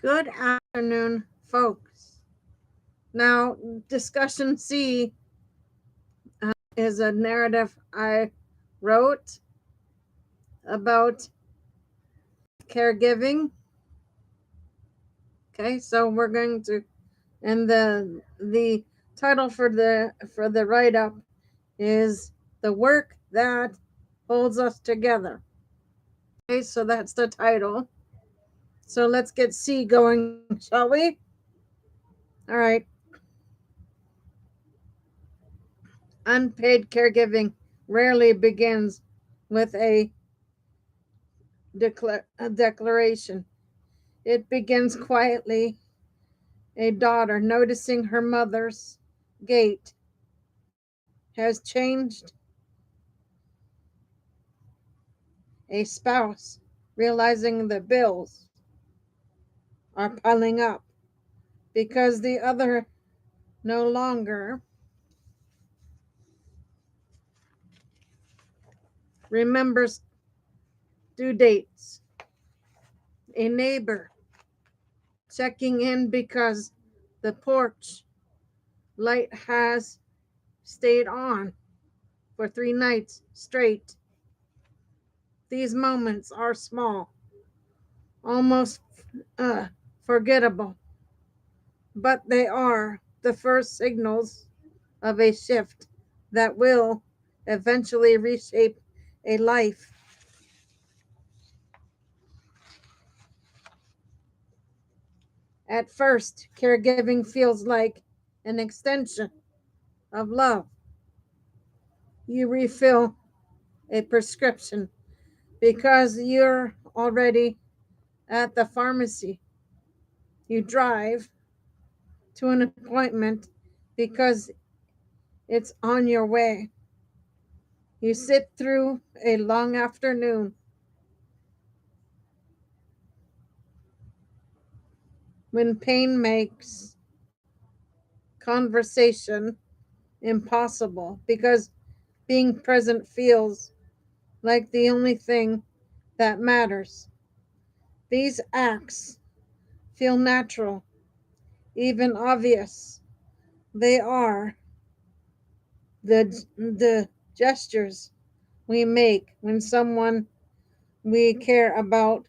Good afternoon, folks. Now, discussion C is a narrative I wrote about caregiving. Okay, so we're going to, and the title for the write up is "The Work That Holds Us Together." Okay, so that's the title. So let's get C going, shall we? All right. Unpaid caregiving rarely begins with a declaration. It begins quietly, a daughter noticing her mother's gait has changed, a spouse realizing the bills are piling up because the other no longer remembers due dates, a neighbor checking in because the porch light has stayed on for 3 nights straight. These moments are small, almost forgettable, but they are the first signals of a shift that will eventually reshape a life. At first, caregiving feels like an extension of love. You refill a prescription because you're already at the pharmacy. You drive to an appointment because it's on your way. You sit through a long afternoon when pain makes conversation impossible because being present feels like the only thing that matters. These acts feel natural, even obvious. They are the gestures we make when someone we care about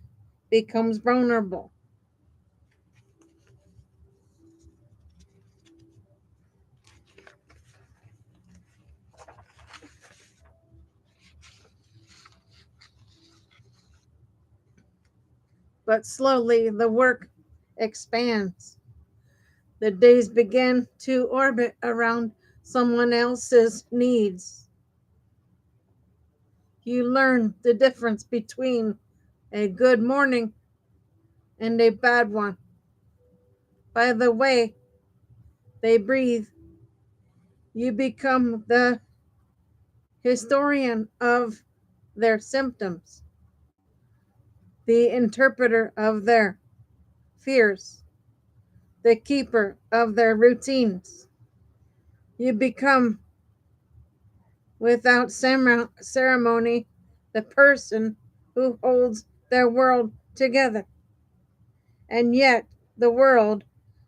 becomes vulnerable. But slowly the work expands. The days begin to orbit around someone else's needs. You learn the difference between a good morning and a bad one by the way they breathe. You become the historian of their symptoms, the interpreter of their fears, the keeper of their routines. You become, without ceremony, the person who holds their world together. And yet, the world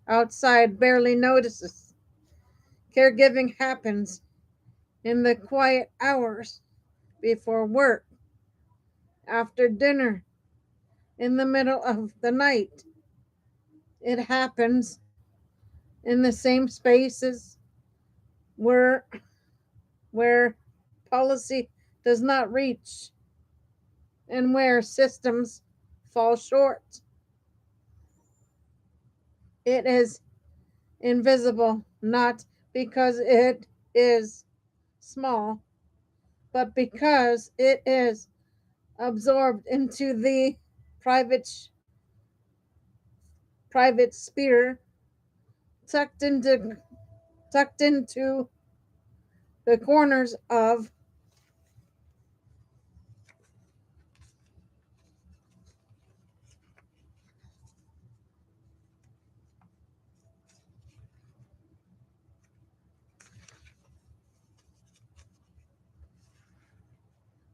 outside barely notices. Caregiving happens in the quiet hours before work, after dinner, in the middle of the night. It happens in the same spaces where where policy does not reach and where systems fall short. It is invisible not because it is small, but because it is absorbed into the private private sphere, tucked into tucked into the corners of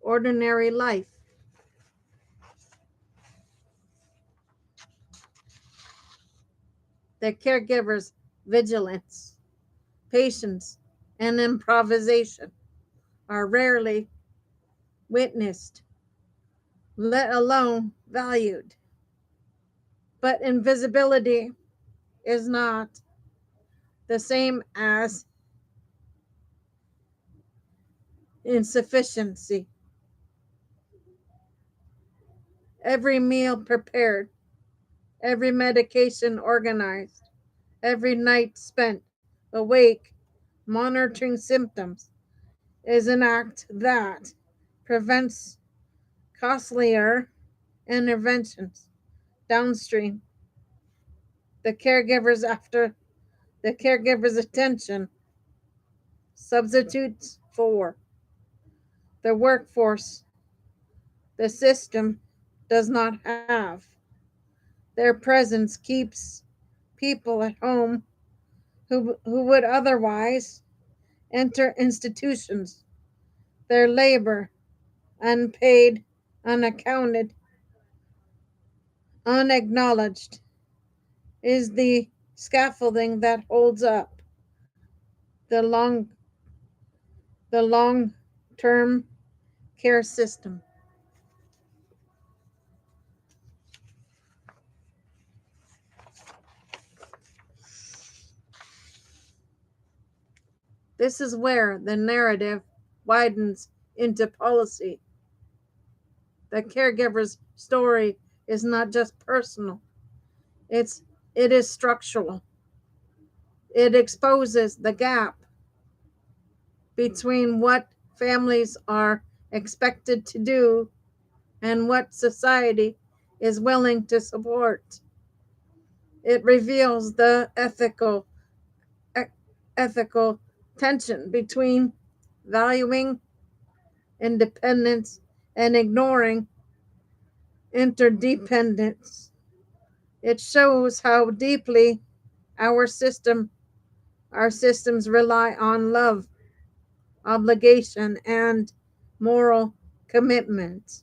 ordinary life. The caregiver's vigilance, patience, and improvisation are rarely witnessed, let alone valued. But invisibility is not the same as insufficiency. Every meal prepared, every medication organized, every night spent awake monitoring symptoms is an act that prevents costlier interventions downstream. The caregivers after the caregiver's attention substitutes for the workforce the system does not have. Their presence keeps people at home who would otherwise enter institutions. Their labor, unpaid, unaccounted, unacknowledged, is the scaffolding that holds up the long the long term care system. This is where the narrative widens into policy. The caregiver's story is not just personal, it's it is structural. It exposes the gap between what families are expected to do and what society is willing to support. It reveals the e- ethical tension between valuing independence and ignoring interdependence. It shows how deeply our system our systems rely on love, obligation, and moral commitment,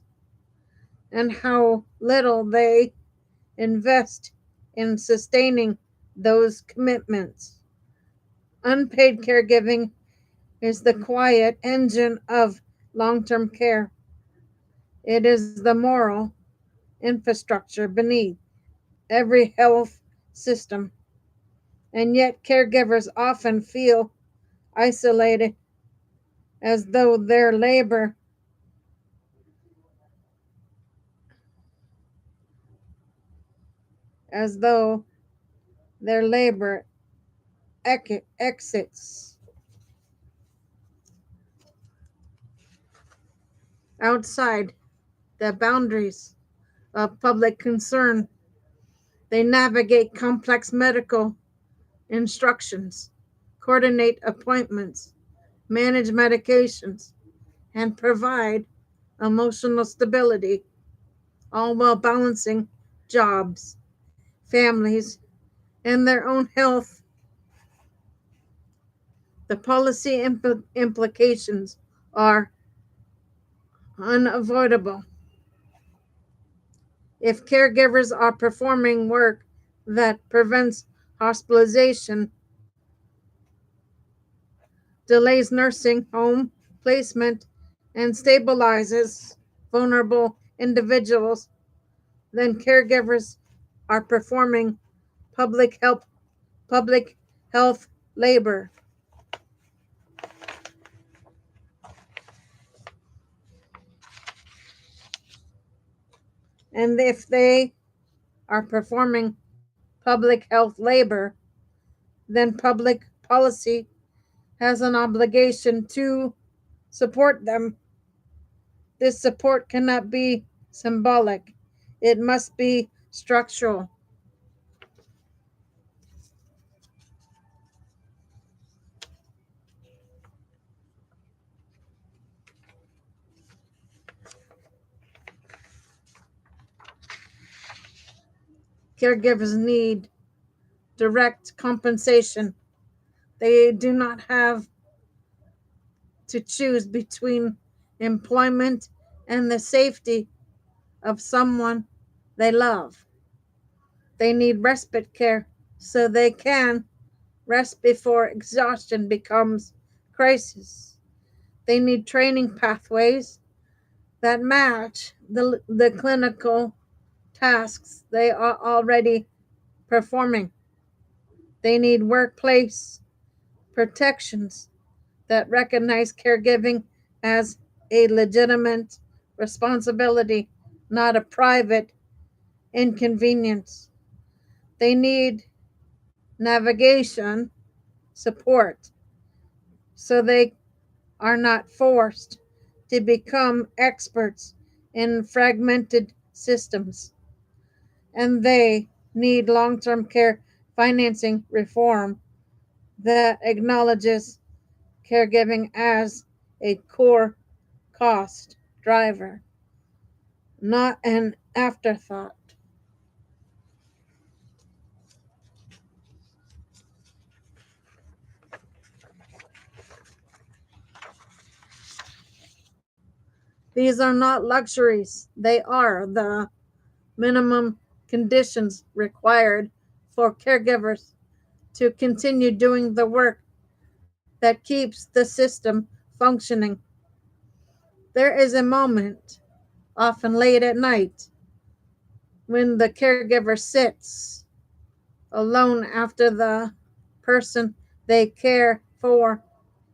and how little they invest in sustaining those commitments. Unpaid caregiving is the quiet engine of long term care. It is the moral infrastructure beneath every health system, and yet caregivers often feel isolated as though their labor as though their labor exits outside the boundaries of public concern. They navigate complex medical instructions, coordinate appointments, manage medications, and provide emotional stability, all while balancing jobs, families, and their own health. The policy implications are unavoidable. If caregivers are performing work that prevents hospitalization, delays nursing home placement, and stabilizes vulnerable individuals, then caregivers are performing public health public health labor. And if they are performing public health labor, then public policy has an obligation to support them. This support cannot be symbolic, it must be structural. Caregivers need direct compensation. They do not have to choose between employment and the safety of someone they love. They need respite care, so they can rest before exhaustion becomes crisis. They need training pathways that match the clinical tasks they are already performing. They need workplace protections that recognize caregiving as a legitimate responsibility, not a private inconvenience. They need navigation support so they are not forced to become experts in fragmented systems. And they need long term care financing reform that acknowledges caregiving as a core cost driver, not an afterthought. These are not luxuries, they are the minimum conditions required for caregivers to continue doing the work that keeps the system functioning. There is a moment, often late at night, when the caregiver sits alone after the person they care for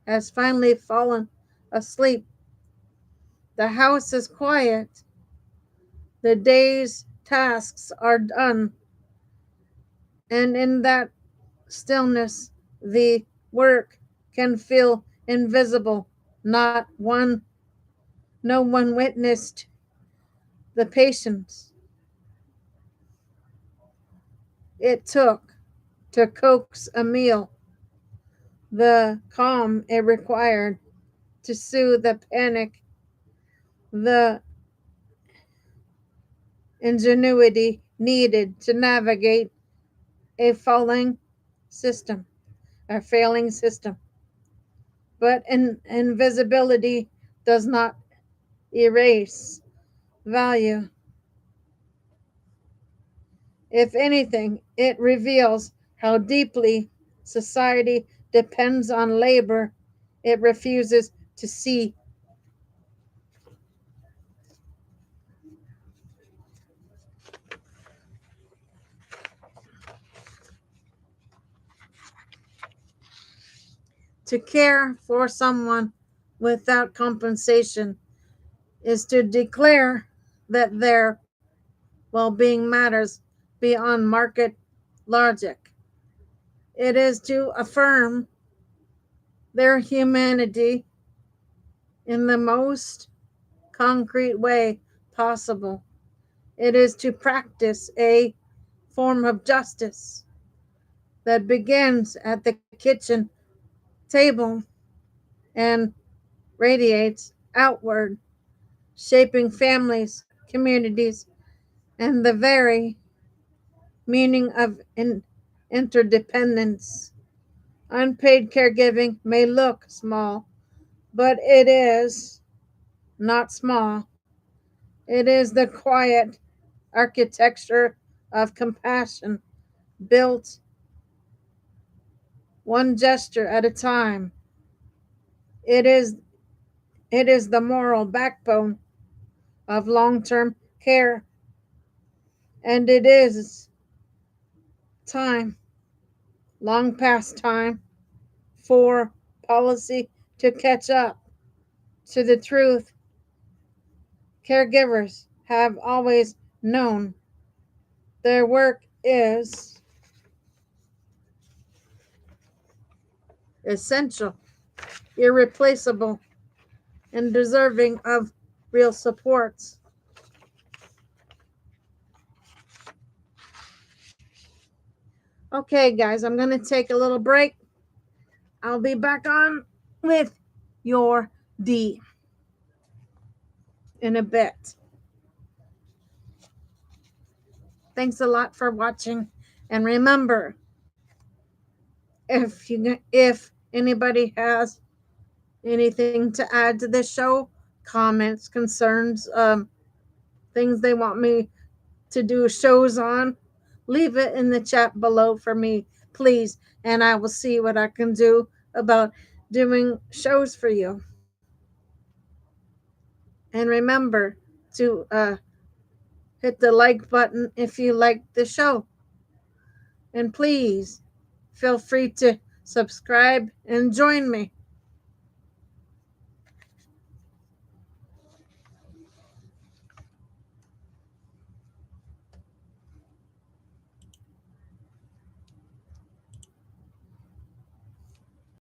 has finally fallen asleep. The house is quiet, the day's tasks are done, and in that stillness, the work can feel invisible. No one witnessed the patience it took to coax a meal, the calm it required to soothe the panic, the ingenuity needed to navigate a system, a failing system. But invisibility does not erase value. If anything, it reveals how deeply society depends on labor it refuses to see. To care for someone without compensation is to declare that their well being matters beyond market logic. It is to affirm their humanity in the most concrete way possible. It is to practice a form of justice that begins at the kitchen table and radiates outward, shaping families, communities, and the very meaning of interdependence. Unpaid caregiving may look small, but it is not small. It is the quiet architecture of compassion built one gesture at a time. It is it is the moral backbone of long-term care, and it is time, long past time, for policy to catch up to the truth caregivers have always known. Their work is essential, irreplaceable, and deserving of real supports. Okay, guys, I'm going to take a little break. I'll be back on with your D in a bit. Thanks a lot for watching, and remember, if anybody has anything to add to this show, comments, concerns, things they want me to do shows on, leave it in the chat below for me, please, and I will see what I can do about doing shows for you. And remember to hit the like button if you like the show. And please feel free to subscribe and join me.